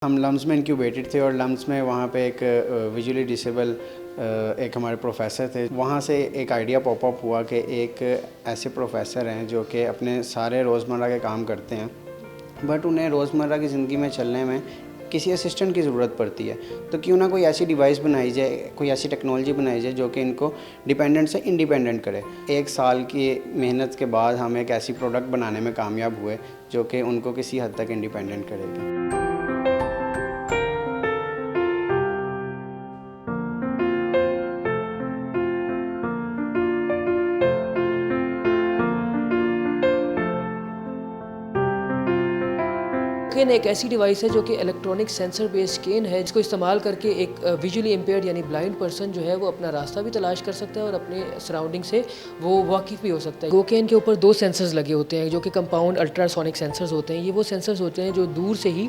हम लम्स में इंक्यूबेटेड थे और लम्स में वहाँ पे एक विजुअली डिसेबल एक हमारे प्रोफेसर थे। वहाँ से एक आइडिया पॉपअप हुआ कि एक ऐसे प्रोफेसर हैं जो कि अपने सारे रोज़मर्रा के काम करते हैं, बट उन्हें रोज़मर्रा की ज़िंदगी में चलने में किसी असिस्टेंट की ज़रूरत पड़ती है। तो क्यों ना कोई ऐसी डिवाइस बनाई जाए, कोई ऐसी टेक्नोलॉजी बनाई जाए जो कि इनको डिपेंडेंट से इंडिपेंडेंट करे। 1 साल की मेहनत के बाद हम एक ऐसी प्रोडक्ट बनाने में कामयाब हुए जो कि उनको किसी हद तक इंडिपेंडेंट करेगी। केन एक ऐसी डिवाइस है जो कि इलेक्ट्रॉनिक सेंसर बेस्ड केन है, जिसको इस्तेमाल करके एक विजुअली इम्पेयर्ड यानी ब्लाइंड पर्सन जो है वो अपना रास्ता भी तलाश कर सकता है और अपने सराउंडिंग से वो वाकिफ़ भी हो सकता है। गोकेन के ऊपर 2 सेंसर्स लगे होते हैं जो कि कंपाउंड अल्ट्रासोनिक सेंसर्स होते हैं। ये वो सेंसर्स होते हैं जो दूर से ही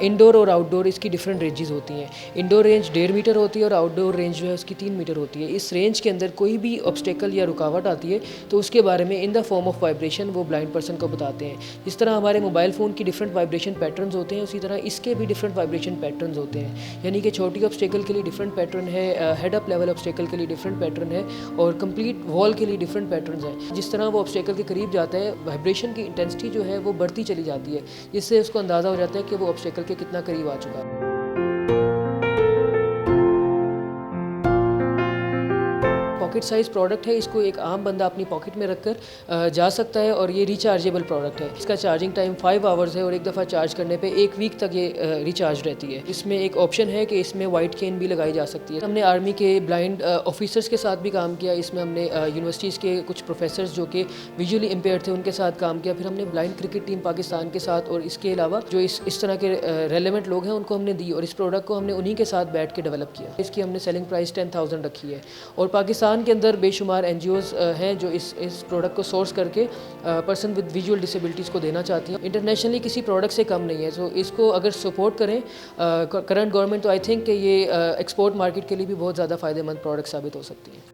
इंडोर और आउटडोर इसकी डिफरेंट रेंजेस होती हैं। इंडोर रेंज 1.5 मीटर होती है और आउटडोर रेंज जो है उसकी 3 मीटर होती है। इस रेंज के अंदर कोई भी ऑब्स्टेकल या रुकावट आती है तो उसके बारे में in the form of vibration वो ब्लाइंड पर्सन को बताते हैं। जिस तरह हमारे मोबाइल फ़ोन की डिफरेंट वाइब्रेशन पैटर्न्स होते हैं, उसी तरह इसके भी डिफरेंट वाइब्रेशन पैटर्न्स होते हैं। यानी कि छोटी ऑब्स्टेकल के लिए डिफरेंट पैटर्न है, हेड अप लेवल ऑब्स्टेकल के लिए डिफरेंट पैटर्न है और कंप्लीट वॉल के लिए डिफरेंट पैटर्न्स हैं। जिस तरह वो ऑब्स्टेकल के करीब जाता है, वाइब्रेशन की इंटेंसिटी जो है वो बढ़ती चली जाती है, जिससे उसको अंदाज़ा हो जाता है कि वो ऑब्स्टेकल के कितना करीब आ चुका है। पॉकेट साइज़ प्रोडक्ट है, इसको एक आम बंदा अपनी पॉकेट में रखकर जा सकता है और ये रिचार्जेबल प्रोडक्ट है। इसका चार्जिंग टाइम 5 आवर्स है और एक दफ़ा चार्ज करने पे 1 वीक तक ये रिचार्ज रहती है। इसमें एक ऑप्शन है कि इसमें वाइट केन भी लगाई जा सकती है। हमने आर्मी के ब्लाइंड ऑफिसर्स के साथ भी काम किया। इसमें हमने यूनिवर्सिटीज़ के कुछ प्रोफेसर्स जो कि विजुअली इम्पेयर्ड थे उनके साथ काम किया। फिर हमने ब्लाइंड क्रिकेट टीम पाकिस्तान के साथ और इसके अलावा जो इस तरह के रेलेवेंट लोग हैं उनको हमने दी और इस प्रोडक्ट को हमने उन्हीं के साथ बैठ के डेवलप किया। इसकी हमने सेलिंग प्राइस 10,000 रखी है और पाकिस्तान के अंदर बेशुमार एनजीओज़ हैं जो इस प्रोडक्ट को सोर्स करके पर्सन विद विजुअल डिसेबिलिटीज़ को देना चाहती हैं। इंटरनेशनली किसी प्रोडक्ट से कम नहीं है। सो इसको अगर सपोर्ट करें करंट गवर्नमेंट, तो आई थिंक कि ये एक्सपोर्ट मार्केट के लिए भी बहुत ज़्यादा फ़ायदेमंद प्रोडक्ट साबित हो सकती है।